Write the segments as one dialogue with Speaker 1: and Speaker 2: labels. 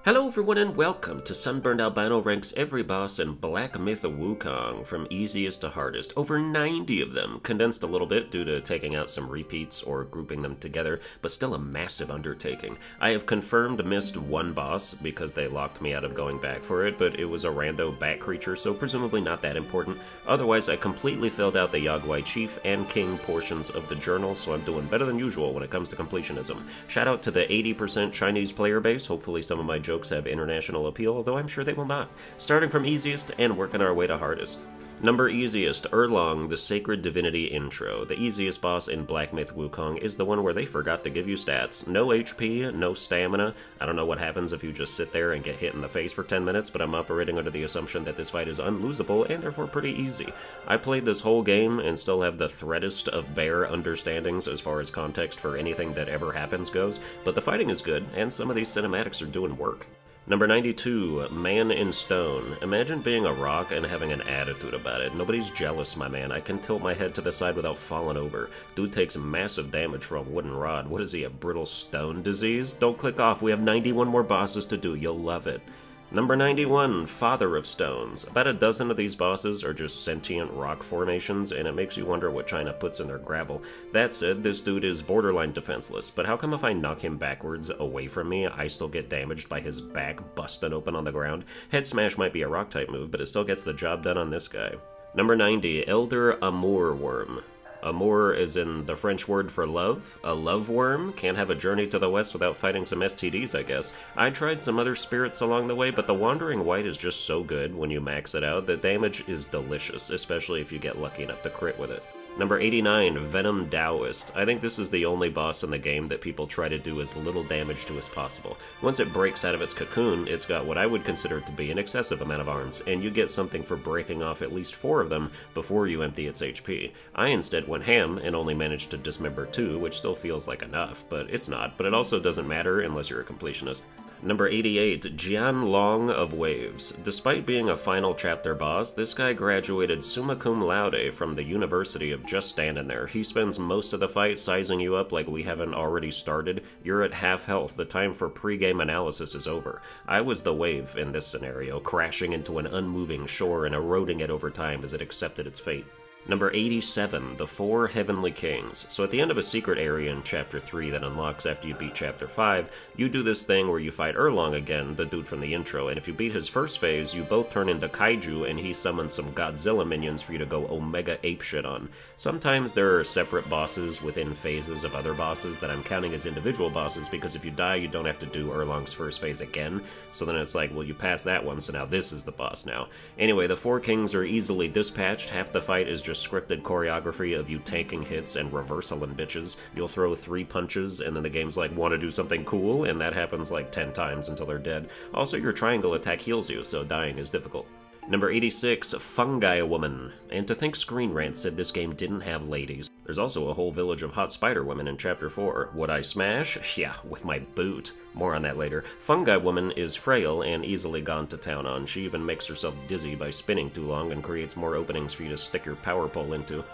Speaker 1: Hello everyone and welcome to Sunburned. Albino ranks every boss in Black Myth Wukong from easiest to hardest. Over 90 of them, condensed a little bit due to taking out some repeats or grouping them together, but still a massive undertaking. I have confirmed missed one boss because they locked me out of going back for it, but it was a rando bat creature, so presumably not that important. Otherwise, I completely filled out the Yagwai Chief and King portions of the journal, so I'm doing better than usual when it comes to completionism. Shout out to the 80% Chinese player base. Hopefully some of my jokes have international appeal, although I'm sure they will not. Starting from easiest and working our way to hardest. Number easiest, Erlong, the Sacred Divinity Intro. The easiest boss in Black Myth Wukong is the one where they forgot to give you stats. No HP, no stamina. I don't know what happens if you just sit there and get hit in the face for 10 minutes, but I'm operating under the assumption that this fight is unlosable and therefore pretty easy. I played this whole game and still have the threadest of bare understandings as far as context for anything that ever happens goes, but the fighting is good, and some of these cinematics are doing work. Number 92, Man in Stone. Imagine being a rock and having an attitude about it. Nobody's jealous, my man. I can tilt my head to the side without falling over. Dude takes massive damage from a wooden rod. What is he, a brittle stone disease? Don't click off, we have 91 more bosses to do. You'll love it. Number 91, Father of Stones. About a dozen of these bosses are just sentient rock formations, and it makes you wonder what China puts in their gravel. That said, this dude is borderline defenseless, but how come if I knock him backwards away from me, I still get damaged by his back busted open on the ground? Head smash might be a rock-type move, but it still gets the job done on this guy. Number 90, Elder Amour Worm. Amour is in the French word for love. A love worm? Can't have a journey to the west without fighting some STDs, I guess. I tried some other spirits along the way, but the Wandering White is just so good when you max it out. The damage is delicious, especially if you get lucky enough to crit with it. Number 89, Venom Taoist. I think this is the only boss in the game that people try to do as little damage to as possible. Once it breaks out of its cocoon, it's got what I would consider to be an excessive amount of arms, and you get something for breaking off at least 4 of them before you empty its HP. I instead went ham and only managed to dismember 2, which still feels like enough, but it's not. But it also doesn't matter unless you're a completionist. Number 88, Jian Long of Waves. Despite being a final chapter boss, this guy graduated summa cum laude from the University of just standing there. He spends most of the fight sizing you up like we haven't already started. You're at half health. The time for pre-game analysis is over. I was the wave in this scenario, crashing into an unmoving shore and eroding it over time as it accepted its fate. Number 87, the 4 Heavenly Kings. So at the end of a secret area in Chapter 3 that unlocks after you beat Chapter 5, you do this thing where you fight Erlong again, the dude from the intro, and if you beat his first phase, you both turn into kaiju and he summons some Godzilla minions for you to go Omega apeshit on. Sometimes there are separate bosses within phases of other bosses that I'm counting as individual bosses because if you die, you don't have to do Erlong's first phase again, so then it's like, well, you passed that one, so now this is the boss now. Anyway, the 4 Kings are easily dispatched. Half the fight is just scripted choreography of you tanking hits and reversaling bitches. You'll throw 3 punches and then the game's like, want to do something cool? And that happens like 10 times until they're dead. Also, your triangle attack heals you, so dying is difficult. Number 86, Fungi Woman. And to think Screen Rant said this game didn't have ladies. There's also a whole village of hot spider women in Chapter 4. Would I smash? Yeah, with my boot. More on that later. Fungi Woman is frail and easily gone to town on. She even makes herself dizzy by spinning too long and creates more openings for you to stick your power pole into.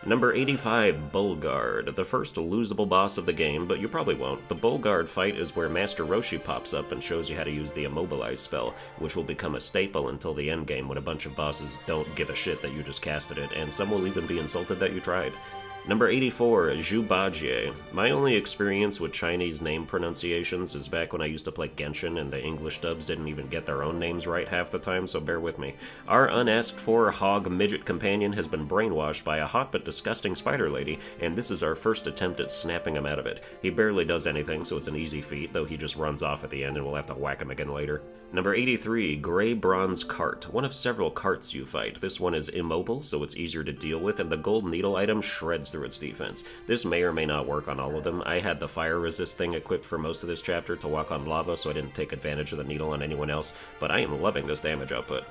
Speaker 1: Number 85, Bullguard, the first losable boss of the game, but you probably won't. The Bullguard fight is where Master Roshi pops up and shows you how to use the Immobilize spell, which will become a staple until the endgame when a bunch of bosses don't give a shit that you just casted it, and some will even be insulted that you tried. Number 84, Zhu Bajie. My only experience with Chinese name pronunciations is back when I used to play Genshin and the English dubs didn't even get their own names right half the time, so bear with me. Our unasked-for hog midget companion has been brainwashed by a hot but disgusting spider lady, and this is our first attempt at snapping him out of it. He barely does anything, so it's an easy feat, though he just runs off at the end and we'll have to whack him again later. Number 83, Gray Bronze Cart. One of several carts you fight. This one is immobile, so it's easier to deal with, and the gold needle item shreds through its defense. This may or may not work on all of them. I had the fire resist thing equipped for most of this chapter to walk on lava, so I didn't take advantage of the needle on anyone else, but I am loving this damage output.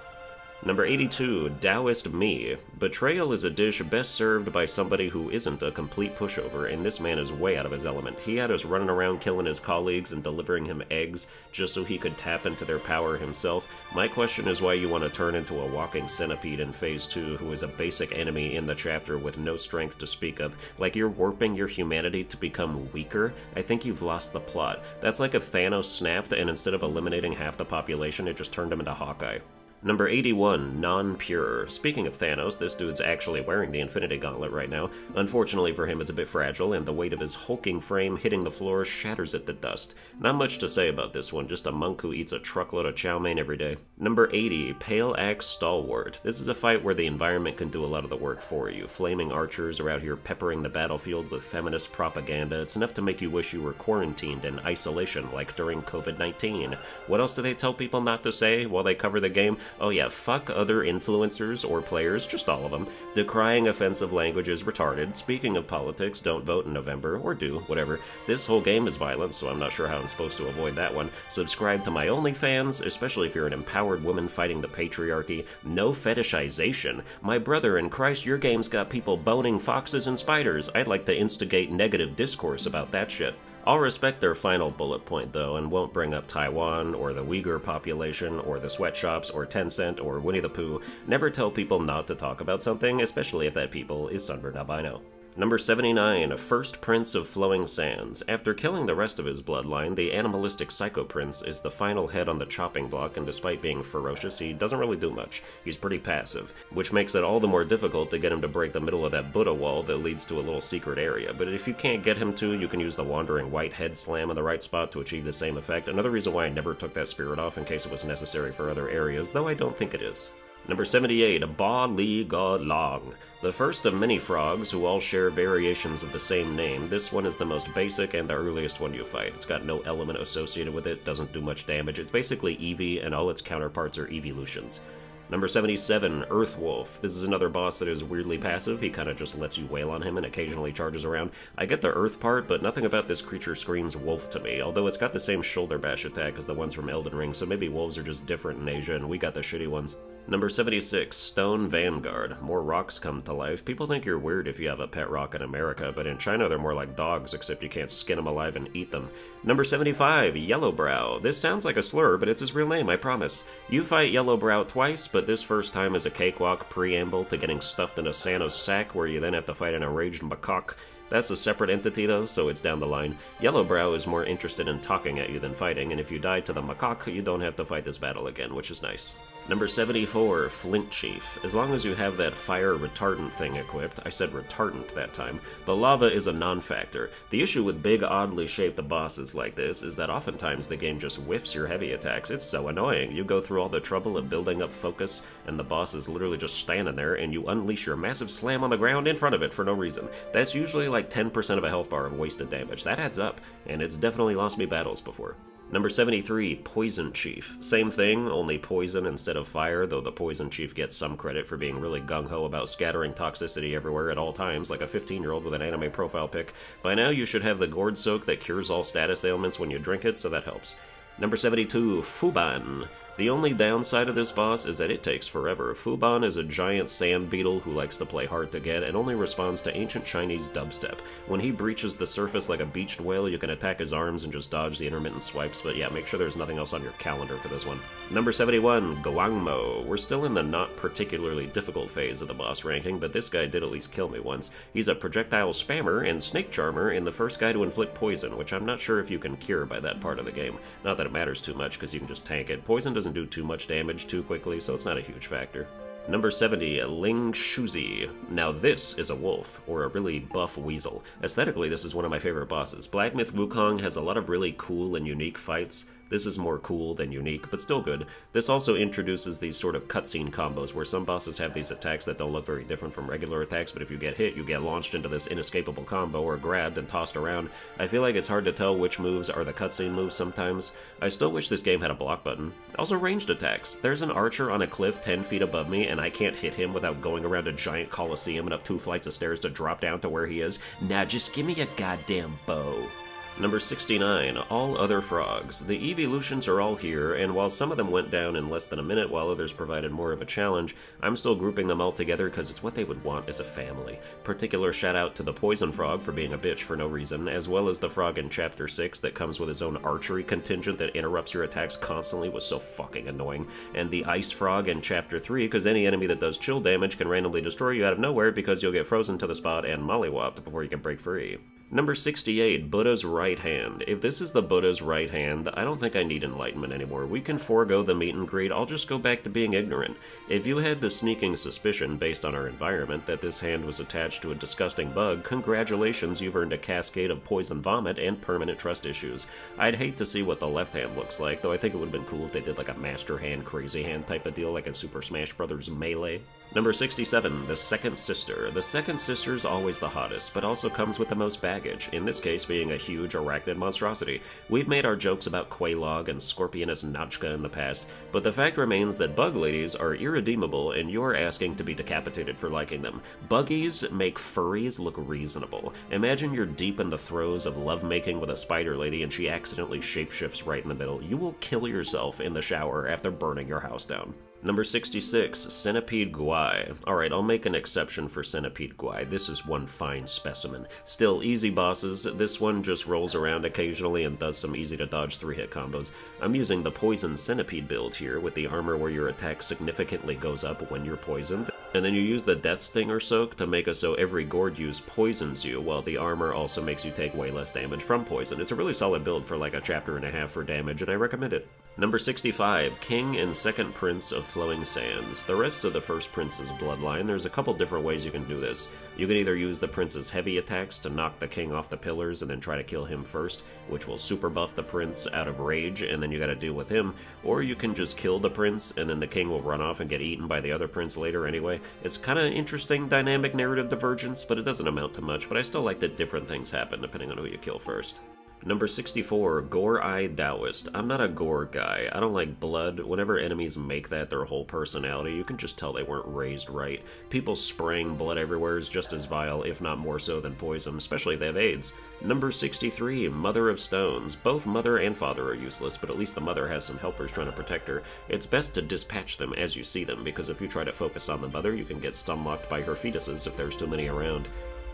Speaker 1: Number 82, Taoist Me. Betrayal is a dish best served by somebody who isn't a complete pushover, and this man is way out of his element. He had us running around killing his colleagues and delivering him eggs just so he could tap into their power himself. My question is why you want to turn into a walking centipede in Phase 2 who is a basic enemy in the chapter with no strength to speak of. Like you're warping your humanity to become weaker? I think you've lost the plot. That's like if Thanos snapped and instead of eliminating half the population, it just turned him into Hawkeye. Number 81, Non-Pure. Speaking of Thanos, this dude's actually wearing the Infinity Gauntlet right now. Unfortunately for him, it's a bit fragile, and the weight of his hulking frame hitting the floor shatters it to dust. Not much to say about this one, just a monk who eats a truckload of chow mein every day. Number 80, Pale Axe Stalwart. This is a fight where the environment can do a lot of the work for you. Flaming archers are out here peppering the battlefield with feminist propaganda. It's enough to make you wish you were quarantined in isolation like during COVID-19. What else do they tell people not to say while they cover the game? Oh yeah, fuck other influencers or players, just all of them. Decrying offensive language is retarded. Speaking of politics, don't vote in November, or do, whatever. This whole game is violent, so I'm not sure how I'm supposed to avoid that one. Subscribe to my OnlyFans, especially if you're an empowered woman fighting the patriarchy. No fetishization. My brother in Christ, your game's got people boning foxes and spiders. I'd like to instigate negative discourse about that shit. I'll respect their final bullet point, though, and won't bring up Taiwan, or the Uyghur population, or the sweatshops, or Tencent, or Winnie the Pooh. Never tell people not to talk about something, especially if that people is Sunburned Albino. Number 79, First Prince of Flowing Sands. After killing the rest of his bloodline, the animalistic Psycho Prince is the final head on the chopping block, and despite being ferocious, he doesn't really do much. He's pretty passive, which makes it all the more difficult to get him to break the middle of that Buddha wall that leads to a little secret area. But if you can't get him to, you can use the Wandering White Head Slam in the right spot to achieve the same effect. Another reason why I never took that spirit off in case it was necessary for other areas, though I don't think it is. Number 78, Ba Li Ga Long. The first of many frogs who all share variations of the same name. This one is the most basic and the earliest one you fight. It's got no element associated with it, doesn't do much damage. It's basically Eevee, and all its counterparts are evolutions. Number 77, Earthwolf. This is another boss that is weirdly passive. He kind of just lets you wail on him and occasionally charges around. I get the earth part, but nothing about this creature screams wolf to me, although it's got the same shoulder bash attack as the ones from Elden Ring, so maybe wolves are just different in Asia and we got the shitty ones. Number 76, Stone Vanguard. More rocks come to life. People think you're weird if you have a pet rock in America, but in China they're more like dogs, except you can't skin them alive and eat them. Number 75, Yellowbrow. This sounds like a slur, but it's his real name, I promise. You fight Yellowbrow twice, but this first time is a cakewalk preamble to getting stuffed in a Sano's sack, where you then have to fight an enraged macaque. That's a separate entity though, so it's down the line. Yellowbrow is more interested in talking at you than fighting, and if you die to the macaque, you don't have to fight this battle again, which is nice. Number 74, Flint Chief. As long as you have that fire retardant thing equipped, I said retardant that time, the lava is a non-factor. The issue with big, oddly shaped bosses like this is that oftentimes the game just whiffs your heavy attacks. It's so annoying. You go through all the trouble of building up focus, and the boss is literally just standing there, and you unleash your massive slam on the ground in front of it for no reason. That's usually like 10% of a health bar of wasted damage. That adds up, and it's definitely lost me battles before. Number 73, Poison Chief. Same thing, only poison instead of fire, though the Poison Chief gets some credit for being really gung-ho about scattering toxicity everywhere at all times, like a 15-year-old with an anime profile pic. By now you should have the gourd soak that cures all status ailments when you drink it, so that helps. Number 72, Fuban. The only downside of this boss is that it takes forever. Fuban is a giant sand beetle who likes to play hard to get and only responds to ancient Chinese dubstep. When he breaches the surface like a beached whale, you can attack his arms and just dodge the intermittent swipes, but yeah, make sure there's nothing else on your calendar for this one. Number 71, Guangmo. We're still in the not particularly difficult phase of the boss ranking, but this guy did at least kill me once. He's a projectile spammer and snake charmer and the first guy to inflict poison, which I'm not sure if you can cure by that part of the game. Not that it matters too much, because you can just tank it. Poison doesn't do too much damage too quickly, so it's not a huge factor. Number 70, Ling Shuzi. Now this is a wolf, or a really buff weasel. Aesthetically, this is one of my favorite bosses. Black Myth Wukong has a lot of really cool and unique fights. This is more cool than unique, but still good. This also introduces these sort of cutscene combos, where some bosses have these attacks that don't look very different from regular attacks, but if you get hit, you get launched into this inescapable combo, or grabbed and tossed around. I feel like it's hard to tell which moves are the cutscene moves sometimes. I still wish this game had a block button. Also ranged attacks. There's an archer on a cliff 10 feet above me, and I can't hit him without going around a giant coliseum and up 2 flights of stairs to drop down to where he is. Nah, just give me a goddamn bow. Number 69, all other frogs. The evolutions are all here, and while some of them went down in less than a minute while others provided more of a challenge, I'm still grouping them all together because it's what they would want as a family. Particular shout out to the poison frog for being a bitch for no reason, as well as the frog in Chapter 6 that comes with his own archery contingent that interrupts your attacks constantly was so fucking annoying, and the ice frog in Chapter 3 because any enemy that does chill damage can randomly destroy you out of nowhere because you'll get frozen to the spot and mollywopped before you can break free. Number 68, Buddha's right hand. If this is the Buddha's right hand, I don't think I need enlightenment anymore. We can forego the meet and greet, I'll just go back to being ignorant. If you had the sneaking suspicion, based on our environment, that this hand was attached to a disgusting bug, congratulations, you've earned a cascade of poison vomit and permanent trust issues. I'd hate to see what the left hand looks like, though I think it would have been cool if they did like a master hand, crazy hand type of deal, like in Super Smash Bros. Melee. Number 67, the second sister. The second sister's always the hottest, but also comes with the most baggage, in this case being a huge arachnid monstrosity. We've made our jokes about Quelaag and Scorpionus Nachka in the past, but the fact remains that bug ladies are irredeemable and you're asking to be decapitated for liking them. Buggies make furries look reasonable. Imagine you're deep in the throes of lovemaking with a spider lady and she accidentally shapeshifts right in the middle. You will kill yourself in the shower after burning your house down. Number 66, Centipede Guai. Alright, I'll make an exception for Centipede Guai. This is one fine specimen. Still easy bosses, this one just rolls around occasionally and does some easy to dodge 3-hit combos. I'm using the Poison Centipede build here, with the armor where your attack significantly goes up when you're poisoned. And then you use the Death Stinger Soak to make it so every gourd use poisons you, while the armor also makes you take way less damage from poison. It's a really solid build for like a chapter and a half for damage, and I recommend it. Number 65, King and Second Prince of Flowing Sands. The rest of the first prince's bloodline, there's a couple different ways you can do this. You can either use the prince's heavy attacks to knock the king off the pillars and then try to kill him first, which will super buff the prince out of rage and then you gotta deal with him, or you can just kill the prince and then the king will run off and get eaten by the other prince later anyway. It's kinda interesting dynamic narrative divergence, but it doesn't amount to much, but I still like that different things happen depending on who you kill first. Number 64, Gore-Eye Taoist. I'm not a gore guy. I don't like blood. Whenever enemies make that their whole personality, you can just tell they weren't raised right. People spraying blood everywhere is just as vile, if not more so than poison, especially if they have AIDS. Number 63, Mother of Stones. Both mother and father are useless, but at least the mother has some helpers trying to protect her. It's best to dispatch them as you see them, because if you try to focus on the mother, you can get stunlocked by her fetuses if there's too many around.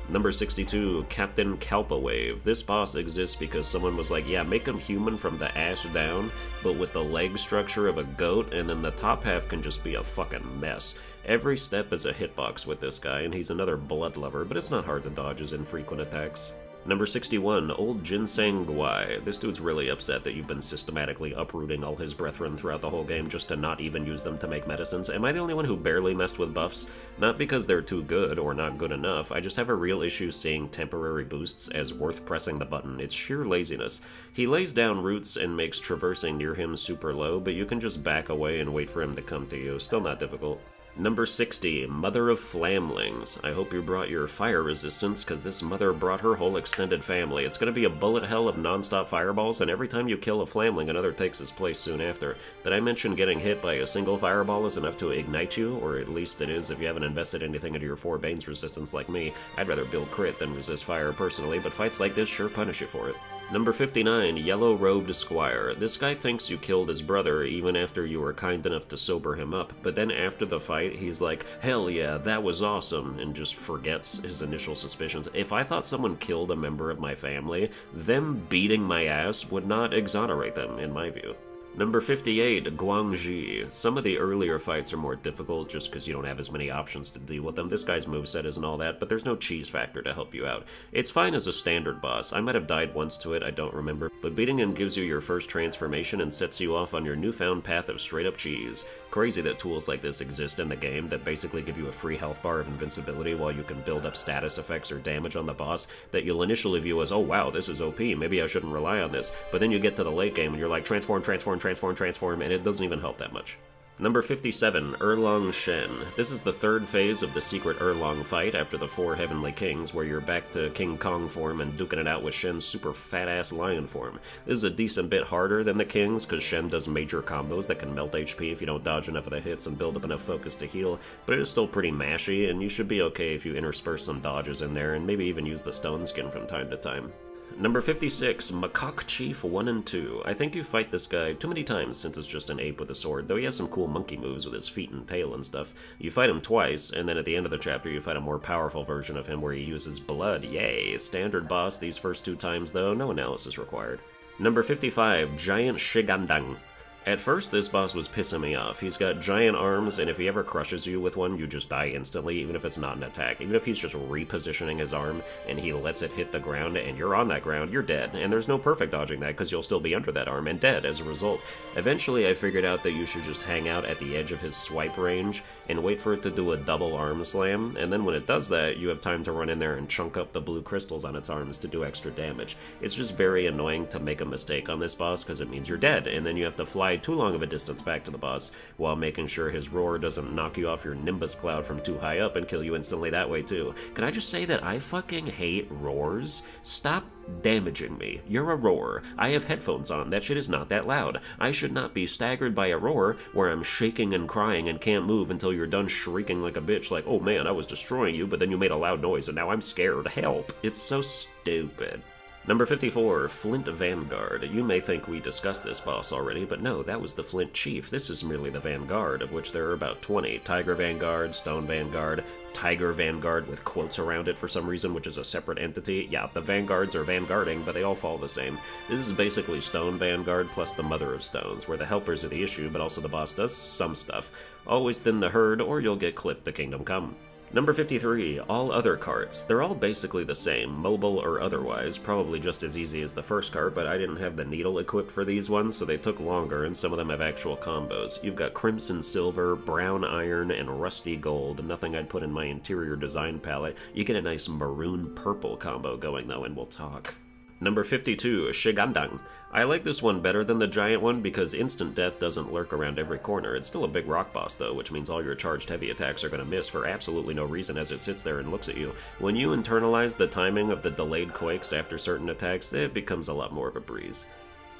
Speaker 1: Number 62, Captain Kalpawave. This boss exists because someone was like, yeah, make him human from the ass down, but with the leg structure of a goat, and then the top half can just be a fucking mess. Every step is a hitbox with this guy, and he's another blood lover, but it's not hard to dodge his infrequent attacks. Number 61, Old Ginseng Guai. This dude's really upset that you've been systematically uprooting all his brethren throughout the whole game just to not even use them to make medicines. Am I the only one who barely messed with buffs? Not because they're too good or not good enough, I just have a real issue seeing temporary boosts as worth pressing the button. It's sheer laziness. He lays down roots and makes traversing near him super low, but you can just back away and wait for him to come to you. Still not difficult. Number 60, Mother of Flamlings. I hope you brought your fire resistance, because this mother brought her whole extended family. It's going to be a bullet hell of non-stop fireballs, and every time you kill a flamling, another takes its place soon after. Did I mention getting hit by a single fireball is enough to ignite you? Or at least it is if you haven't invested anything into your 4 Bane's resistance like me. I'd rather build crit than resist fire personally, but fights like this sure punish you for it. Number 59, Yellow-Robed Squire. This guy thinks you killed his brother even after you were kind enough to sober him up, but then after the fight, he's like, hell yeah, that was awesome, and just forgets his initial suspicions. If I thought someone killed a member of my family, them beating my ass would not exonerate them, in my view. Number 58, Guangxi. Some of the earlier fights are more difficult just because you don't have as many options to deal with them. This guy's moveset isn't all that, but there's no cheese factor to help you out. It's fine as a standard boss. I might have died once to it, I don't remember, but beating him gives you your first transformation and sets you off on your newfound path of straight-up cheese. Crazy that tools like this exist in the game that basically give you a free health bar of invincibility while you can build up status effects or damage on the boss that you'll initially view as, oh wow, this is OP, maybe I shouldn't rely on this, but then you get to the late game and you're like, transform, and it doesn't even help that much. Number 57, Erlong Shen. This is the third phase of the secret Erlong fight after the 4 Heavenly Kings, where you're back to King Kong form and duking it out with Shen's super fat-ass lion form. This is a decent bit harder than the Kings, because Shen does major combos that can melt HP if you don't dodge enough of the hits and build up enough focus to heal, but it is still pretty mashy, and you should be okay if you intersperse some dodges in there, and maybe even use the stone skin from time to time. Number 56, Macaque Chief 1 and 2. I think you fight this guy too many times since it's just an ape with a sword, though he has some cool monkey moves with his feet and tail and stuff. You fight him twice, and then at the end of the chapter you fight a more powerful version of him where he uses blood. Yay! Standard boss these first 2 times though, no analysis required. Number 55, Giant Shigandang. At first, this boss was pissing me off. He's got giant arms, and if he ever crushes you with one, you just die instantly, even if it's not an attack. Even if he's just repositioning his arm, and he lets it hit the ground, and you're on that ground, you're dead. And there's no perfect dodging that, because you'll still be under that arm, and dead as a result. Eventually, I figured out that you should just hang out at the edge of his swipe range, and wait for it to do a double arm slam, and then when it does that, you have time to run in there and chunk up the blue crystals on its arms to do extra damage. It's just very annoying to make a mistake on this boss, because it means you're dead, and then you have to fly too long of a distance back to the boss, while making sure his roar doesn't knock you off your Nimbus cloud from too high up and kill you instantly that way too. Can I just say that I fucking hate roars? Stop damaging me. You're a roar. I have headphones on. That shit is not that loud. I should not be staggered by a roar where I'm shaking and crying and can't move until you're done shrieking like a bitch like, oh man, I was destroying you, but then you made a loud noise and now I'm scared. Help. It's so stupid. Number 54, Flint Vanguard. You may think we discussed this boss already, but no, that was the Flint Chief. This is merely the Vanguard, of which there are about 20. Tiger Vanguard, Stone Vanguard, Tiger Vanguard with quotes around it for some reason, which is a separate entity. Yeah, the Vanguards are vanguarding, but they all follow the same. This is basically Stone Vanguard plus the Mother of Stones, where the helpers are the issue, but also the boss does some stuff. Always thin the herd, or you'll get clipped to Kingdom Come. Number 53, all other carts. They're all basically the same, mobile or otherwise, probably just as easy as the first cart, but I didn't have the needle equipped for these ones, so they took longer, and some of them have actual combos. You've got Crimson Silver, Brown Iron, and Rusty Gold, nothing I'd put in my interior design palette. You get a nice Maroon Purple combo going though, and we'll talk. Number 52, Shigandang. I like this one better than the giant one because instant death doesn't lurk around every corner. It's still a big rock boss though, which means all your charged heavy attacks are going to miss for absolutely no reason as it sits there and looks at you. When you internalize the timing of the delayed quakes after certain attacks, it becomes a lot more of a breeze.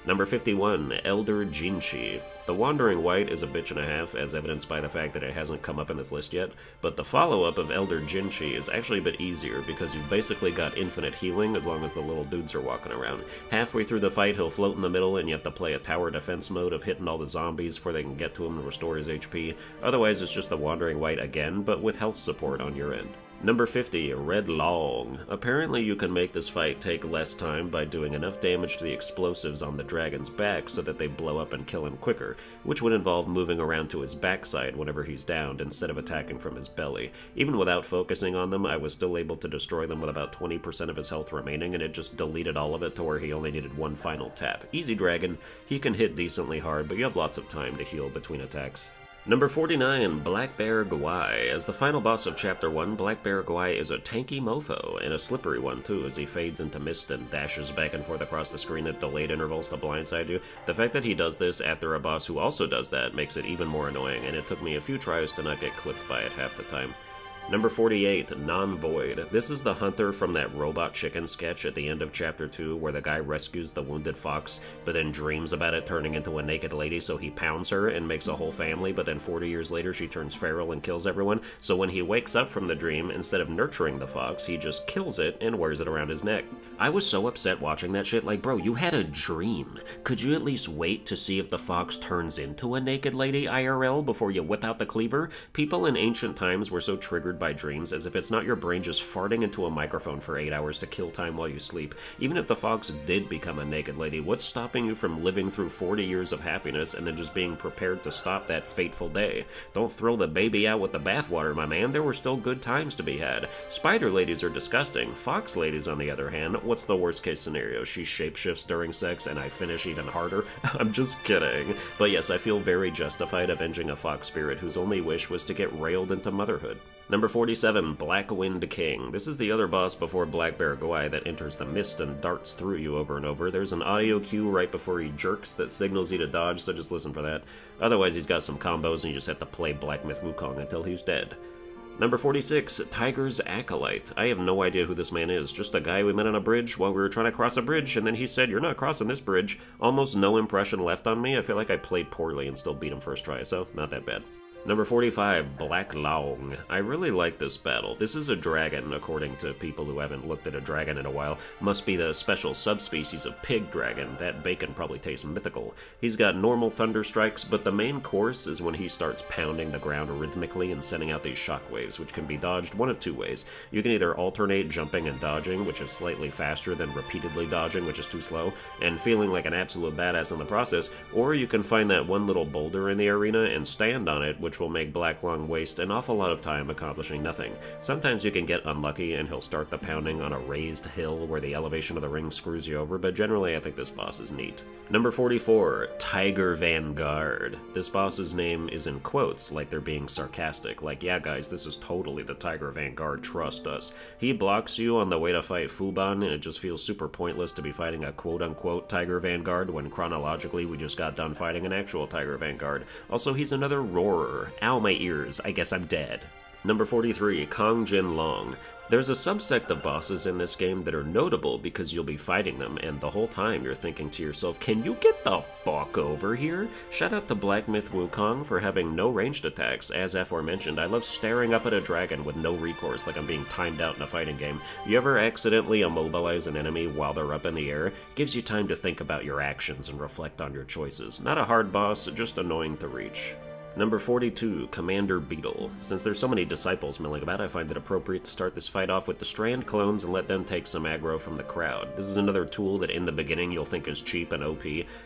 Speaker 1: Number 51, Elder Jinshi. The Wandering White is a bitch and a half, as evidenced by the fact that it hasn't come up in this list yet, but the follow-up of Elder Jinshi is actually a bit easier because you've basically got infinite healing as long as the little dudes are walking around. Halfway through the fight, he'll float in the middle and you have to play a tower defense mode of hitting all the zombies before they can get to him and restore his HP. Otherwise, it's just the Wandering White again, but with health support on your end. Number 50, Red Long. Apparently you can make this fight take less time by doing enough damage to the explosives on the dragon's back so that they blow up and kill him quicker, which would involve moving around to his backside whenever he's downed instead of attacking from his belly. Even without focusing on them, I was still able to destroy them with about 20% of his health remaining, and it just deleted all of it to where he only needed one final tap. Easy dragon, he can hit decently hard, but you have lots of time to heal between attacks. Number 49, Black Bear Gwai. As the final boss of Chapter 1, Black Bear Gwai is a tanky mofo, and a slippery one too, as he fades into mist and dashes back and forth across the screen at delayed intervals to blindside you. The fact that he does this after a boss who also does that makes it even more annoying, and it took me a few tries to not get clipped by it half the time. Number 48, Non-Void. This is the hunter from that Robot Chicken sketch at the end of Chapter 2 where the guy rescues the wounded fox, but then dreams about it turning into a naked lady, so he pounds her and makes a whole family, but then 40 years later she turns feral and kills everyone. So when he wakes up from the dream, instead of nurturing the fox, he just kills it and wears it around his neck. I was so upset watching that shit, like, bro, you had a dream. Could you at least wait to see if the fox turns into a naked lady IRL before you whip out the cleaver? People in ancient times were so triggered by dreams, as if it's not your brain just farting into a microphone for 8 hours to kill time while you sleep. Even if the fox did become a naked lady, what's stopping you from living through 40 years of happiness and then just being prepared to stop that fateful day? Don't throw the baby out with the bathwater, my man. There were still good times to be had. Spider ladies are disgusting. Fox ladies, on the other hand, what's the worst case scenario? She shapeshifts during sex and I finish even harder? I'm just kidding. But yes, I feel very justified avenging a fox spirit whose only wish was to get railed into motherhood. Number 47, Black Wind King. This is the other boss before Black Bear Gwai that enters the mist and darts through you over and over. There's an audio cue right before he jerks that signals you to dodge, so just listen for that. Otherwise, he's got some combos and you just have to play Black Myth Wukong until he's dead. Number 46, Tiger's Acolyte. I have no idea who this man is, just a guy we met on a bridge while we were trying to cross a bridge, and then he said, "You're not crossing this bridge." Almost no impression left on me. I feel like I played poorly and still beat him first try, so not that bad. Number 45, Black Laong. I really like this battle. This is a dragon, according to people who haven't looked at a dragon in a while. Must be the special subspecies of pig dragon. That bacon probably tastes mythical. He's got normal thunder strikes, but the main course is when he starts pounding the ground rhythmically and sending out these shockwaves, which can be dodged one of two ways. You can either alternate jumping and dodging, which is slightly faster than repeatedly dodging, which is too slow, and feeling like an absolute badass in the process, or you can find that one little boulder in the arena and stand on it, which will make Black Laong waste an awful lot of time accomplishing nothing. Sometimes you can get unlucky and he'll start the pounding on a raised hill where the elevation of the ring screws you over, but generally I think this boss is neat. Number 44, Tiger Vanguard. This boss's name is in quotes, like they're being sarcastic, like, yeah guys, this is totally the Tiger Vanguard, trust us. He blocks you on the way to fight Fuban, and it just feels super pointless to be fighting a quote-unquote Tiger Vanguard when chronologically we just got done fighting an actual Tiger Vanguard. Also, he's another roarer. Ow, my ears, I guess I'm dead. Number 43, Kong Jin Long. There's a subsect of bosses in this game that are notable because you'll be fighting them, and the whole time you're thinking to yourself, can you get the fuck over here? Shout out to Black Myth Wukong for having no ranged attacks. As aforementioned, I love staring up at a dragon with no recourse like I'm being timed out in a fighting game. You ever accidentally immobilize an enemy while they're up in the air? Gives you time to think about your actions and reflect on your choices. Not a hard boss, just annoying to reach. Number 42, Commander Beetle. Since there's so many disciples milling about, I find it appropriate to start this fight off with the Strand clones and let them take some aggro from the crowd. This is another tool that in the beginning you'll think is cheap and OP,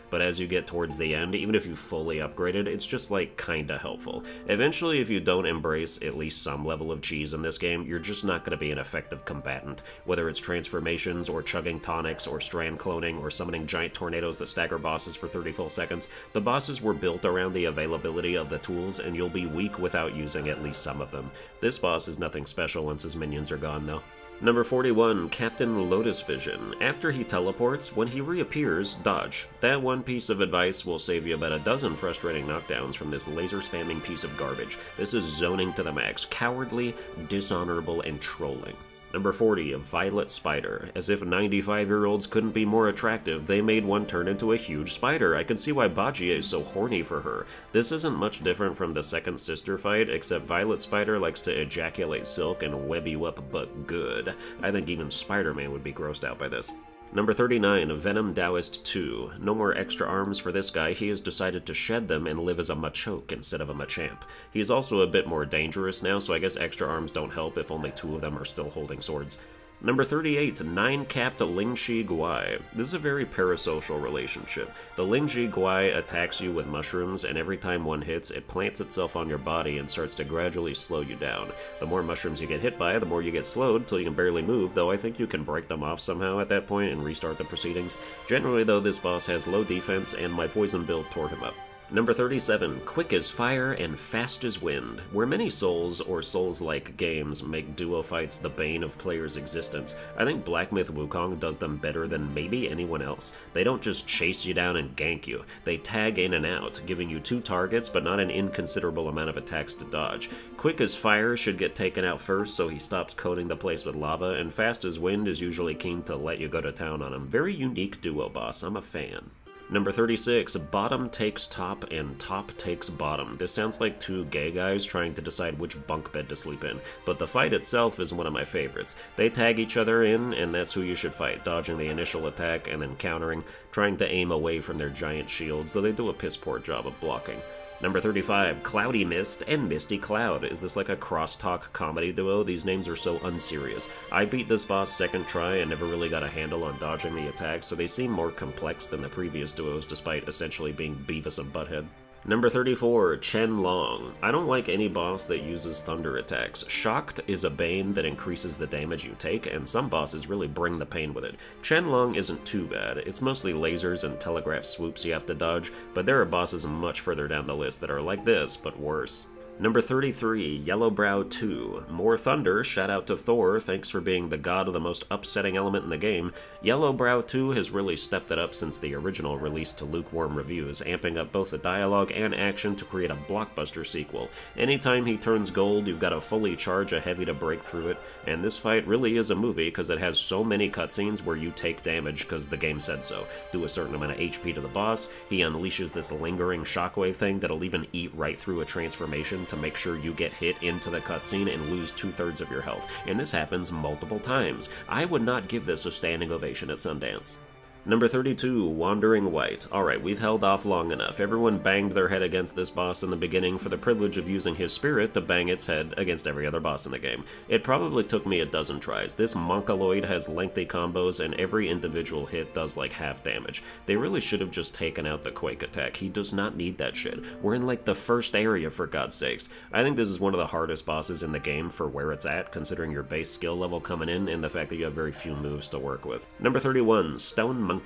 Speaker 1: but as you get towards the end, even if you fully upgrade it, it's just like kinda helpful. Eventually, if you don't embrace at least some level of cheese in this game, you're just not gonna be an effective combatant. Whether it's transformations, or chugging tonics, or Strand cloning, or summoning giant tornadoes that stagger bosses for 30 full seconds, the bosses were built around the availability of the tools, and you'll be weak without using at least some of them. This boss is nothing special once his minions are gone, though. Number 41, Captain Lotus Vision. After he teleports, when he reappears, dodge. That one piece of advice will save you about a dozen frustrating knockdowns from this laser-spamming piece of garbage. This is zoning to the max, cowardly, dishonorable, and trolling. Number 40, Violet Spider. As if 95-year-olds couldn't be more attractive, they made one turn into a huge spider. I can see why Bajie is so horny for her. This isn't much different from the second sister fight, except Violet Spider likes to ejaculate silk and web you up, but good. I think even Spider-Man would be grossed out by this. Number 39, Venom Taoist 2. No more extra arms for this guy. He has decided to shed them and live as a Machoke instead of a Machamp. He is also a bit more dangerous now, so I guess extra arms don't help if only 2 of them are still holding swords. Number 38, 9-capped Lingxi Guai. This is a very parasocial relationship. The Lingxi Guai attacks you with mushrooms, and every time one hits, it plants itself on your body and starts to gradually slow you down. The more mushrooms you get hit by, the more you get slowed till you can barely move, though I think you can break them off somehow at that point and restart the proceedings. Generally though, this boss has low defense, and my poison build tore him up. Number 37, Quick as Fire and Fast as Wind. Where many Souls or Souls-like games make duo fights the bane of players' existence, I think Black Myth Wukong does them better than maybe anyone else. They don't just chase you down and gank you. They tag in and out, giving you 2 targets but not an inconsiderable amount of attacks to dodge. Quick as Fire should get taken out first so he stops coating the place with lava, and Fast as Wind is usually keen to let you go to town on him. Very unique duo boss, I'm a fan. Number 36, Bottom Takes Top and Top Takes Bottom. This sounds like 2 gay guys trying to decide which bunk bed to sleep in, but the fight itself is one of my favorites. They tag each other in, and that's who you should fight, dodging the initial attack and then countering, trying to aim away from their giant shields, though they do a piss-poor job of blocking. Number 35, Cloudy Mist and Misty Cloud. Is this like a crosstalk comedy duo? These names are so unserious. I beat this boss second try and never really got a handle on dodging the attacks, so they seem more complex than the previous duos despite essentially being Beavis and Butthead. Number 34, Chen Long. I don't like any boss that uses thunder attacks. Shocked is a bane that increases the damage you take, and some bosses really bring the pain with it. Chen Long isn't too bad. It's mostly lasers and telegraph swoops you have to dodge, but there are bosses much further down the list that are like this, but worse. Number 33, Yellowbrow 2. More thunder, shout out to Thor, thanks for being the god of the most upsetting element in the game. Yellowbrow 2 has really stepped it up since the original release to lukewarm reviews, amping up both the dialogue and action to create a blockbuster sequel. Anytime he turns gold, you've got to fully charge a heavy to break through it, and this fight really is a movie because it has so many cutscenes where you take damage because the game said so. Do a certain amount of HP to the boss, he unleashes this lingering shockwave thing that'll even eat right through a transformation, to make sure you get hit into the cutscene and lose 2/3 of your health, and this happens multiple times. I would not give this a standing ovation at Sundance. Number 32, Wandering White. Alright, we've held off long enough. Everyone banged their head against this boss in the beginning for the privilege of using his spirit to bang its head against every other boss in the game. It probably took me a dozen tries. This Mongoloid has lengthy combos and every individual hit does like half damage. They really should have just taken out the Quake attack. He does not need that shit. We're in like the first area, for God's sakes. I think this is one of the hardest bosses in the game for where it's at, considering your base skill level coming in and the fact that you have very few moves to work with. Number 31, Stone Monkey.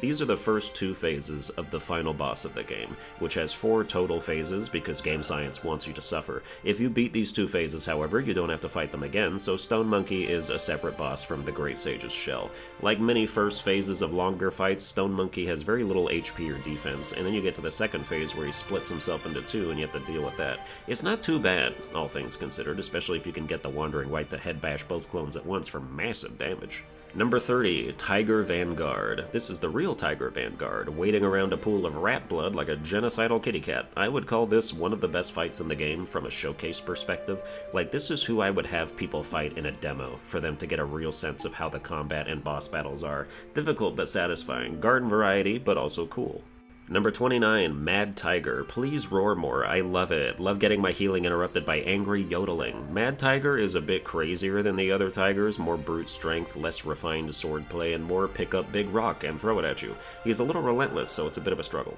Speaker 1: These are the first 2 phases of the final boss of the game, which has 4 total phases because game science wants you to suffer. If you beat these 2 phases, however, you don't have to fight them again, so Stone Monkey is a separate boss from the Great Sage's shell. Like many first phases of longer fights, Stone Monkey has very little HP or defense, and then you get to the second phase where he splits himself into 2 and you have to deal with that. It's not too bad, all things considered, especially if you can get the Wandering White to head bash both clones at once for massive damage. Number 30, Tiger Vanguard. This is the real Tiger Vanguard, wading around a pool of rat blood like a genocidal kitty cat. I would call this one of the best fights in the game from a showcase perspective. Like, this is who I would have people fight in a demo, for them to get a real sense of how the combat and boss battles are. Difficult but satisfying. Garden variety, but also cool. Number 29, Mad Tiger. Please roar more. I love it. Love getting my healing interrupted by angry yodeling. Mad Tiger is a bit crazier than the other tigers, more brute strength, less refined swordplay, and more pick up big rock and throw it at you. He's a little relentless, so it's a bit of a struggle.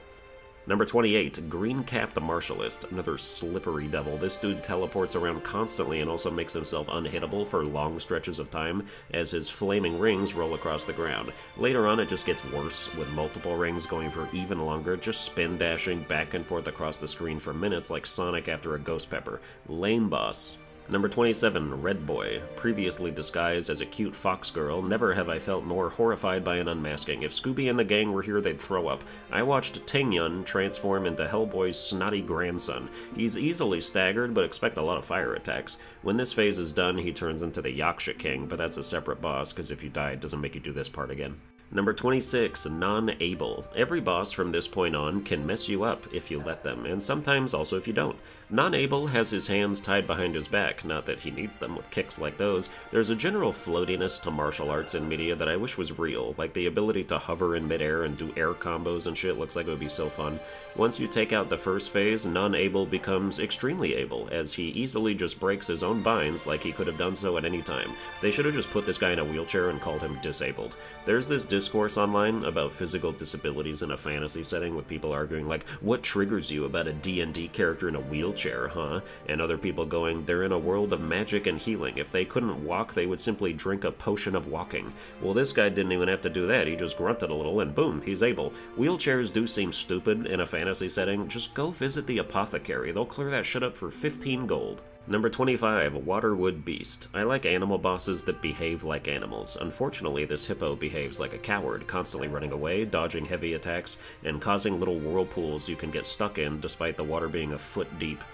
Speaker 1: Number 28, Green-Capped Martialist, another slippery devil. This dude teleports around constantly and also makes himself unhittable for long stretches of time as his flaming rings roll across the ground. Later on it just gets worse, with multiple rings going for even longer, just spin dashing back and forth across the screen for minutes like Sonic after a ghost pepper. Lame boss. Number 27, Red Boy. Previously disguised as a cute fox girl, never have I felt more horrified by an unmasking. If Scooby and the gang were here, they'd throw up. I watched Ting-Yun transform into Hellboy's snotty grandson. He's easily staggered, but expect a lot of fire attacks. When this phase is done, he turns into the Yaksha King, but that's a separate boss, because if you die, it doesn't make you do this part again. Number 26, Non-Able. Every boss from this point on can mess you up if you let them, and sometimes also if you don't. Non-Able has his hands tied behind his back, not that he needs them with kicks like those. There's a general floatiness to martial arts in media that I wish was real, like the ability to hover in midair and do air combos and shit looks like it would be so fun. Once you take out the first phase, Non-Able becomes extremely able, as he easily just breaks his own binds like he could have done so at any time. They should have just put this guy in a wheelchair and called him disabled. There's this discourse online about physical disabilities in a fantasy setting with people arguing like, what triggers you about a D&D character in a wheelchair, huh? And other people going, they're in a world of magic and healing. If they couldn't walk, they would simply drink a potion of walking. Well, this guy didn't even have to do that. He just grunted a little and boom, he's able. Wheelchairs do seem stupid in a fantasy setting. Just go visit the apothecary. They'll clear that shit up for 15 gold. Number 25, Waterwood Beast. I like animal bosses that behave like animals. Unfortunately, this hippo behaves like a coward, constantly running away, dodging heavy attacks, and causing little whirlpools you can get stuck in despite the water being a foot deep.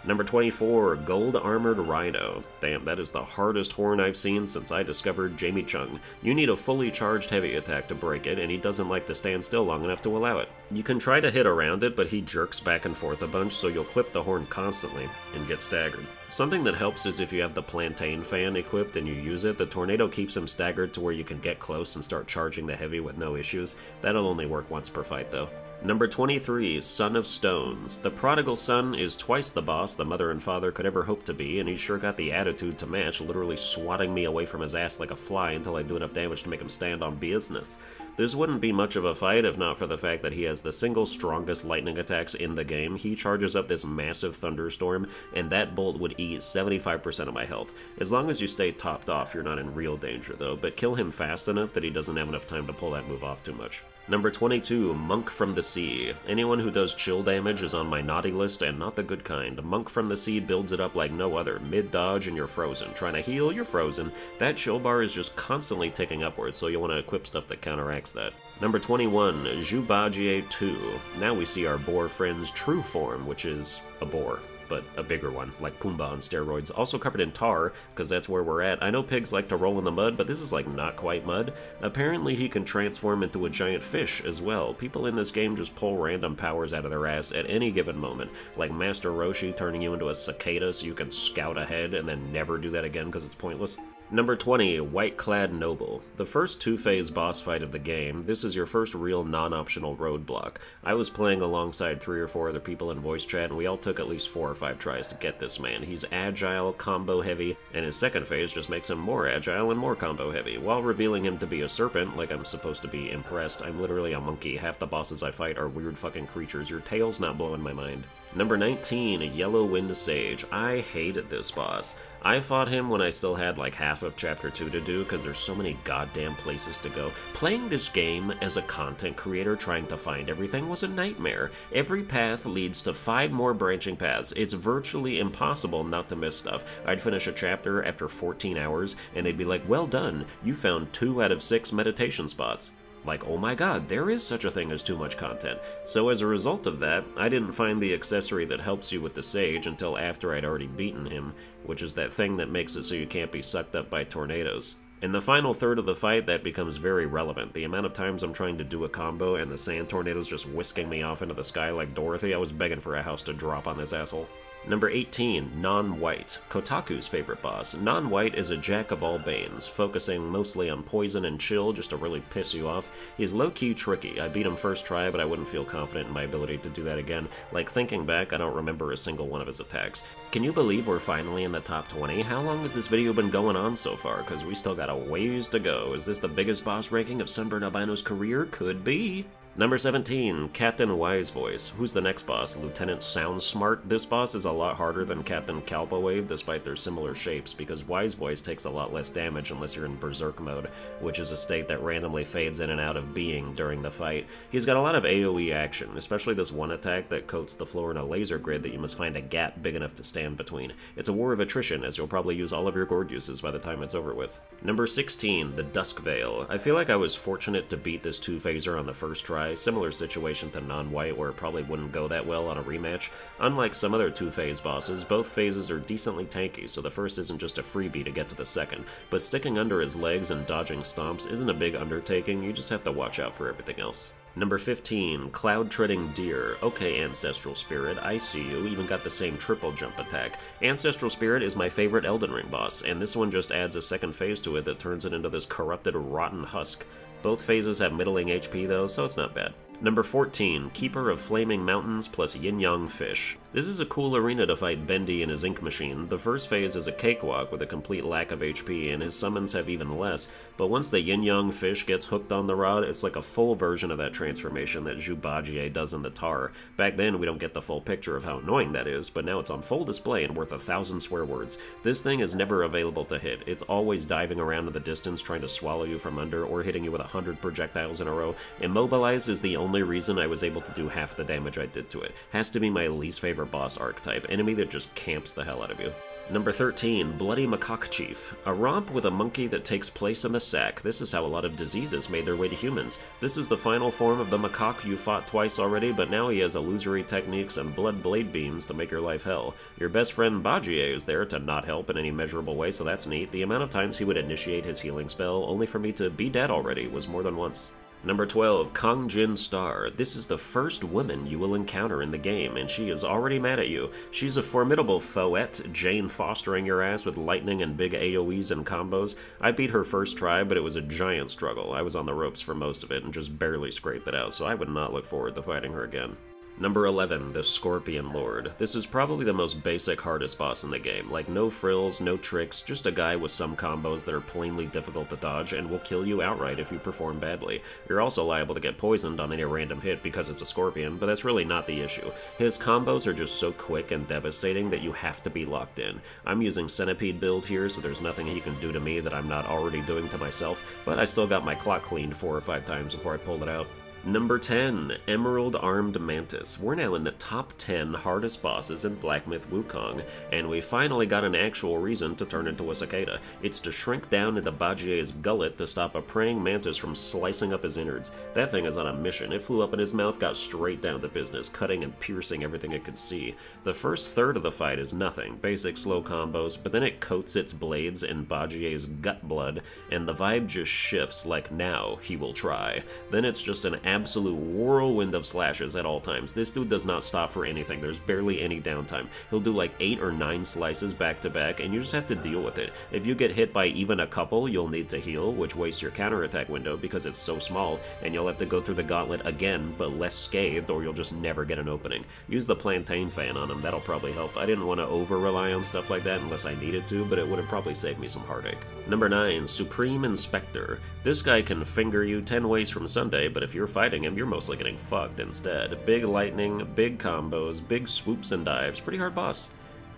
Speaker 1: Number 24, Gold Armored Rhino. Damn, that is the hardest horn I've seen since I discovered Jamie Chung. You need a fully charged heavy attack to break it, and he doesn't like to stand still long enough to allow it. You can try to hit around it, but he jerks back and forth a bunch, so you'll clip the horn constantly and get staggered. Something that helps is if you have the plantain fan equipped and you use it, the tornado keeps him staggered to where you can get close and start charging the heavy with no issues. That'll only work once per fight, though. Number 23, Son of Stones. The prodigal son is twice the boss the mother and father could ever hope to be, and he's sure got the attitude to match, literally swatting me away from his ass like a fly until I do enough damage to make him stand on business. This wouldn't be much of a fight if not for the fact that he has the single strongest lightning attacks in the game. He charges up this massive thunderstorm, and that bolt would eat 75% of my health. As long as you stay topped off, you're not in real danger though, but kill him fast enough that he doesn't have enough time to pull that move off too much. Number 22, Monk from the Sea. Anyone who does chill damage is on my naughty list, and not the good kind. Monk from the Sea builds it up like no other. Mid-dodge and you're frozen. Trying to heal, you're frozen. That chill bar is just constantly ticking upwards, so you want to equip stuff that counteracts that. Number 21, Jubajier 2. Now we see our boar friend's true form, which is a boar. but a bigger one, like Pumbaa on steroids. Also covered in tar, because that's where we're at. I know pigs like to roll in the mud, but this is like not quite mud. Apparently he can transform into a giant fish as well. People in this game just pull random powers out of their ass at any given moment, like Master Roshi turning you into a cicada so you can scout ahead and then never do that again because it's pointless. Number 20, White-Clad Noble. The first two-phase boss fight of the game, this is your first real non-optional roadblock. I was playing alongside 3 or 4 other people in voice chat, and we all took at least 4 or 5 tries to get this man. He's agile, combo-heavy, and his second phase just makes him more agile and more combo-heavy. While revealing him to be a serpent, like I'm supposed to be impressed, I'm literally a monkey. Half the bosses I fight are weird fucking creatures. Your tail's not blowing my mind. Number 19, Yellow Wind Sage. I hated this boss. I fought him when I still had like half of Chapter 2 to do because there's so many goddamn places to go. Playing this game as a content creator trying to find everything was a nightmare. Every path leads to 5 more branching paths. It's virtually impossible not to miss stuff. I'd finish a chapter after 14 hours and they'd be like, well done, you found 2 out of 6 meditation spots. Like, oh my god, there is such a thing as too much content. So as a result of that, I didn't find the accessory that helps you with the Sage until after I'd already beaten him, which is that thing that makes it so you can't be sucked up by tornadoes. In the final third of the fight, that becomes very relevant. The amount of times I'm trying to do a combo and the sand tornadoes just whisking me off into the sky like Dorothy, I was begging for a house to drop on this asshole. Number 18, Non-White. Kotaku's favorite boss. Non-White is a jack of all banes, focusing mostly on poison and chill just to really piss you off. He's low-key tricky. I beat him first try, but I wouldn't feel confident in my ability to do that again. Like, thinking back, I don't remember a single one of his attacks. Can you believe we're finally in the top 20? How long has this video been going on so far? Because we still got a ways to go. Is this the biggest boss ranking of Sunburned Albino's career? Could be. Number 17, Captain Wisevoice. Who's the next boss? Lieutenant Soundsmart? This boss is a lot harder than Captain Kalpawave despite their similar shapes, because Wisevoice takes a lot less damage unless you're in Berserk mode, which is a state that randomly fades in and out of being during the fight. He's got a lot of AoE action, especially this one attack that coats the floor in a laser grid that you must find a gap big enough to stand between. It's a war of attrition, as you'll probably use all of your gourd uses by the time it's over with. Number 16, the Dusk Veil. I feel like I was fortunate to beat this two-phaser on the first try. Similar situation to Non-White, where it probably wouldn't go that well on a rematch. Unlike some other two-phase bosses, both phases are decently tanky, so the first isn't just a freebie to get to the second. But sticking under his legs and dodging stomps isn't a big undertaking, you just have to watch out for everything else. Number 15, Cloud Treading Deer. Okay, Ancestral Spirit, I see you. Even got the same triple jump attack. Ancestral Spirit is my favorite Elden Ring boss, and this one just adds a second phase to it that turns it into this corrupted, rotten husk. Both phases have middling HP though, so it's not bad. Number 14, Keeper of Flaming Mountains plus Yin-Yang Fish. This is a cool arena to fight Bendy and his ink machine. The first phase is a cakewalk with a complete lack of HP, and his summons have even less, but once the Yin-Yang Fish gets hooked on the rod, it's like a full version of that transformation that Zhubajier does in the tar. Back then, we don't get the full picture of how annoying that is, but now it's on full display and worth 1,000 swear words. This thing is never available to hit. It's always diving around in the distance trying to swallow you from under or hitting you with 100 projectiles in a row. Immobilize is the only reason I was able to do half the damage I did to it. Has to be my least favorite boss archetype, enemy that just camps the hell out of you. Number 13, Bloody Macaque Chief. A romp with a monkey that takes place in the sack. This is how a lot of diseases made their way to humans. This is the final form of the macaque you fought twice already, but now he has illusory techniques and blood blade beams to make your life hell. Your best friend Bajier is there to not help in any measurable way, so that's neat. The amount of times he would initiate his healing spell, only for me to be dead already, was more than once. Number 12, Kong Jin Star. This is the first woman you will encounter in the game, and she is already mad at you. She's a formidable foette, Jane Fostering your ass with lightning and big AoEs and combos. I beat her first try, but it was a giant struggle. I was on the ropes for most of it and just barely scraped it out, so I would not look forward to fighting her again. Number 11, the Scorpion Lord. This is probably the most basic, hardest boss in the game. Like, no frills, no tricks, just a guy with some combos that are plainly difficult to dodge and will kill you outright if you perform badly. You're also liable to get poisoned on any random hit because it's a scorpion, but that's really not the issue. His combos are just so quick and devastating that you have to be locked in. I'm using Centipede build here, so there's nothing he can do to me that I'm not already doing to myself, but I still got my clock cleaned 4 or 5 times before I pulled it out. Number 10, Emerald Armed Mantis. We're now in the top 10 hardest bosses in Black Myth Wukong, and we finally got an actual reason to turn into a cicada. It's to shrink down into Bajie's gullet to stop a praying mantis from slicing up his innards. That thing is on a mission. It flew up in his mouth, got straight down to business, cutting and piercing everything it could see. The first third of the fight is nothing, basic slow combos, but then it coats its blades in Bajie's gut blood, and the vibe just shifts like now he will try. Then it's just an absolute whirlwind of slashes at all times. This dude does not stop for anything. There's barely any downtime. He'll do like 8 or 9 slices back to back, and you just have to deal with it. If you get hit by even a couple, you'll need to heal, which wastes your counterattack window because it's so small, and you'll have to go through the gauntlet again, but less scathed, or you'll just never get an opening. Use the plantain fan on him. That'll probably help. I didn't want to over-rely on stuff like that unless I needed to, but it would have probably saved me some heartache. Number 9, Supreme Inspector. This guy can finger you 10 ways from Sunday, but if you're fighting him, you're mostly getting fucked instead. Big lightning, big combos, big swoops and dives. Pretty hard boss.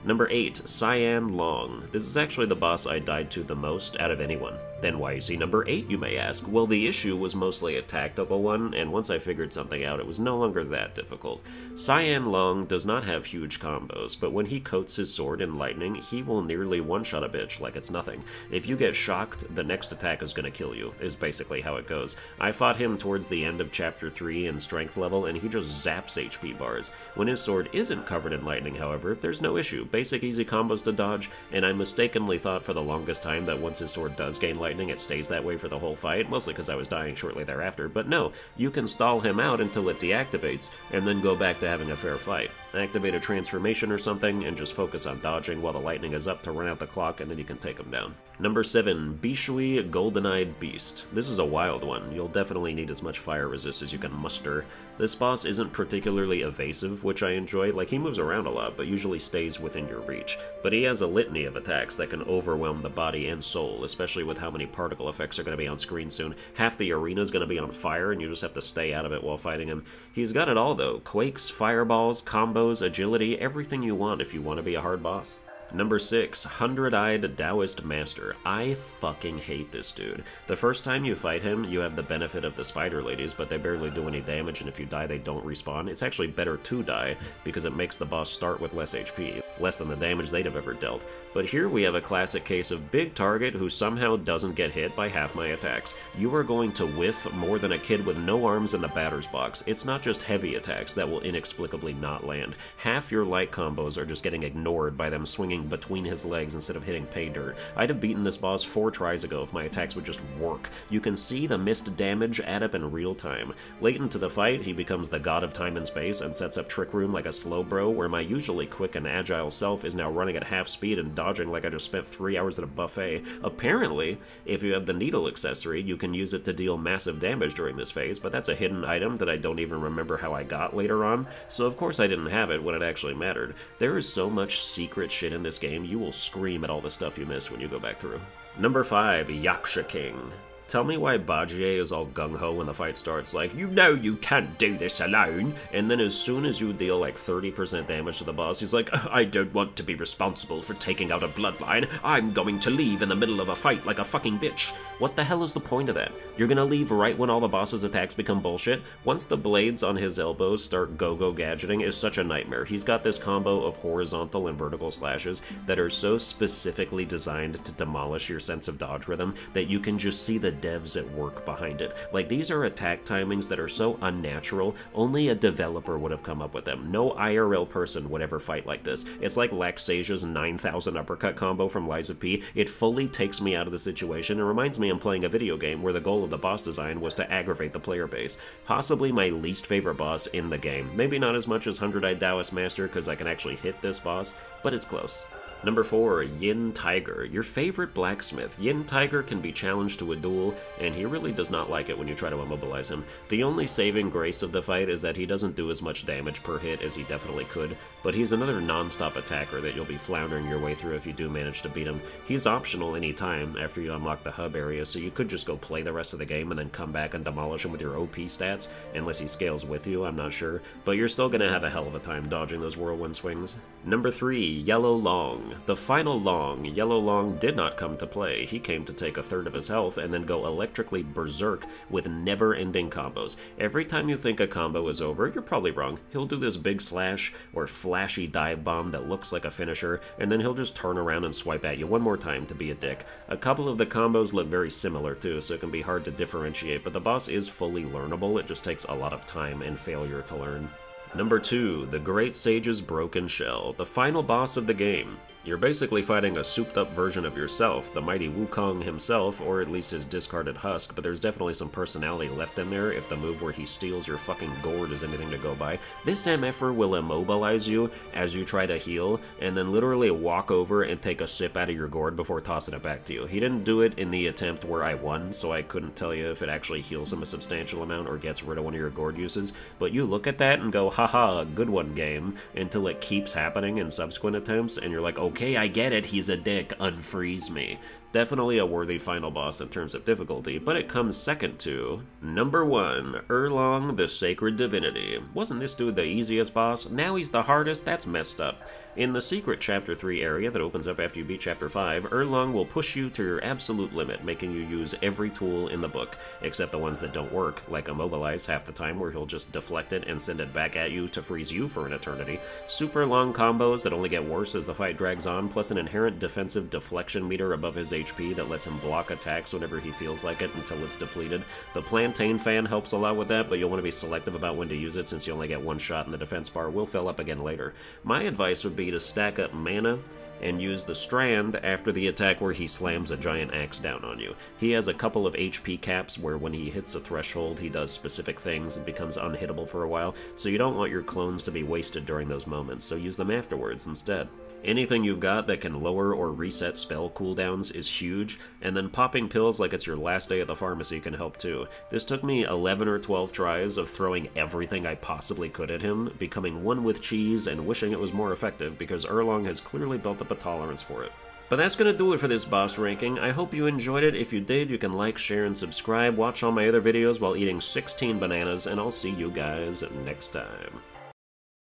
Speaker 1: Number 8, Cyan Long. This is actually the boss I died to the most out of anyone. Then why is he number 8, you may ask? Well, the issue was mostly a tactical one, and once I figured something out, it was no longer that difficult. Cyan Long does not have huge combos, but when he coats his sword in lightning, he will nearly one-shot a bitch like it's nothing. If you get shocked, the next attack is gonna kill you, is basically how it goes. I fought him towards the end of Chapter 3 in Strength level, and he just zaps HP bars. When his sword isn't covered in lightning, however, there's no issue. Basic easy combos to dodge, and I mistakenly thought for the longest time that once his sword does gain lightning, it stays that way for the whole fight, mostly because I was dying shortly thereafter, but no, you can stall him out until it deactivates, and then go back to having a fair fight. Activate a transformation or something, and just focus on dodging while the lightning is up to run out the clock, and then you can take him down. Number 7, Bishui Golden-Eyed Beast. This is a wild one. You'll definitely need as much fire resist as you can muster. This boss isn't particularly evasive, which I enjoy. Like, he moves around a lot, but usually stays within your reach. But he has a litany of attacks that can overwhelm the body and soul, especially with how many particle effects are going to be on screen soon. Half the arena is going to be on fire, and you just have to stay out of it while fighting him. He's got it all, though. Quakes, fireballs, combos, agility, everything you want if you want to be a hard boss. Number 6, Hundred-Eyed Taoist Master. I fucking hate this dude. The first time you fight him, you have the benefit of the spider ladies, but they barely do any damage, and if you die, they don't respawn. It's actually better to die, because it makes the boss start with less HP, less than the damage they'd have ever dealt. But here we have a classic case of big target who somehow doesn't get hit by half my attacks. You are going to whiff more than a kid with no arms in the batter's box. It's not just heavy attacks that will inexplicably not land. Half your light combos are just getting ignored by them swinging between his legs instead of hitting pay dirt. I'd have beaten this boss 4 tries ago if my attacks would just work. You can see the missed damage add up in real time. Late into the fight, he becomes the god of time and space and sets up Trick Room like a slow bro, where my usually quick and agile self is now running at half speed and dodging like I just spent 3 hours at a buffet. Apparently, if you have the needle accessory, you can use it to deal massive damage during this phase, but that's a hidden item that I don't even remember how I got later on, so of course I didn't have it when it actually mattered. There is so much secret shit in this game, you will scream at all the stuff you missed when you go back through. Number 5, Yaksha King. Tell me why Bajie is all gung-ho when the fight starts, like, you know you can't do this alone, and then as soon as you deal like 30% damage to the boss, he's like, I don't want to be responsible for taking out a bloodline, I'm going to leave in the middle of a fight like a fucking bitch. What the hell is the point of that? You're gonna leave right when all the boss's attacks become bullshit? Once the blades on his elbows start go-go gadgeting is such a nightmare. He's got this combo of horizontal and vertical slashes that are so specifically designed to demolish your sense of dodge rhythm that you can just see the devs at work behind it. Like, these are attack timings that are so unnatural, only a developer would have come up with them. No IRL person would ever fight like this. It's like Laxasia's 9,000 uppercut combo from Lies of P. It fully takes me out of the situation and reminds me I'm playing a video game where the goal of the boss design was to aggravate the player base. Possibly my least favorite boss in the game. Maybe not as much as Hundred-Eyed Taoist Master, because I can actually hit this boss, but it's close. Number 4, Yin Tiger, your favorite blacksmith. Yin Tiger can be challenged to a duel, and he really does not like it when you try to immobilize him. The only saving grace of the fight is that he doesn't do as much damage per hit as he definitely could, but he's another non-stop attacker that you'll be floundering your way through if you do manage to beat him. He's optional anytime after you unlock the hub area, so you could just go play the rest of the game and then come back and demolish him with your OP stats, unless he scales with you, I'm not sure, but you're still gonna have a hell of a time dodging those whirlwind swings. Number 3, Yellow Long. Long. The final Long, Yellow Long, did not come to play. He came to take a third of his health and then go electrically berserk with never-ending combos. Every time you think a combo is over, you're probably wrong. He'll do this big slash or flashy dive bomb that looks like a finisher, and then he'll just turn around and swipe at you one more time to be a dick. A couple of the combos look very similar too, so it can be hard to differentiate, but the boss is fully learnable. It just takes a lot of time and failure to learn. Number 2, the Great Sage's Broken Shell, the final boss of the game. You're basically fighting a souped-up version of yourself, the mighty Wukong himself, or at least his discarded husk, but there's definitely some personality left in there if the move where he steals your fucking gourd is anything to go by. This MFer will immobilize you as you try to heal, and then literally walk over and take a sip out of your gourd before tossing it back to you. He didn't do it in the attempt where I won, so I couldn't tell you if it actually heals him a substantial amount or gets rid of one of your gourd uses, but you look at that and go, haha, good one, game, until it keeps happening in subsequent attempts, and you're like, okay, I get it, he's a dick, unfreeze me. Definitely a worthy final boss in terms of difficulty, but it comes second to number 1, Erlong the Sacred Divinity. Wasn't this dude the easiest boss? Now he's the hardest? That's messed up. In the secret Chapter 3 area that opens up after you beat Chapter 5, Erlong will push you to your absolute limit, making you use every tool in the book, except the ones that don't work, like Immobilize half the time where he'll just deflect it and send it back at you to freeze you for an eternity, super long combos that only get worse as the fight drags on, plus an inherent defensive deflection meter above his HP that lets him block attacks whenever he feels like it until it's depleted. The Plantain Fan helps a lot with that, but you'll want to be selective about when to use it since you only get one shot and the defense bar will fill up again later. My advice would be to stack up mana and use the Strand after the attack where he slams a giant axe down on you. He has a couple of HP caps where when he hits a threshold he does specific things and becomes unhittable for a while, so you don't want your clones to be wasted during those moments, so use them afterwards instead. Anything you've got that can lower or reset spell cooldowns is huge, and then popping pills like it's your last day at the pharmacy can help too. This took me 11 or 12 tries of throwing everything I possibly could at him, becoming one with cheese and wishing it was more effective because Erlong has clearly built up a tolerance for it. But that's gonna do it for this boss ranking. I hope you enjoyed it. If you did, you can like, share, and subscribe. Watch all my other videos while eating 16 bananas, and I'll see you guys next time.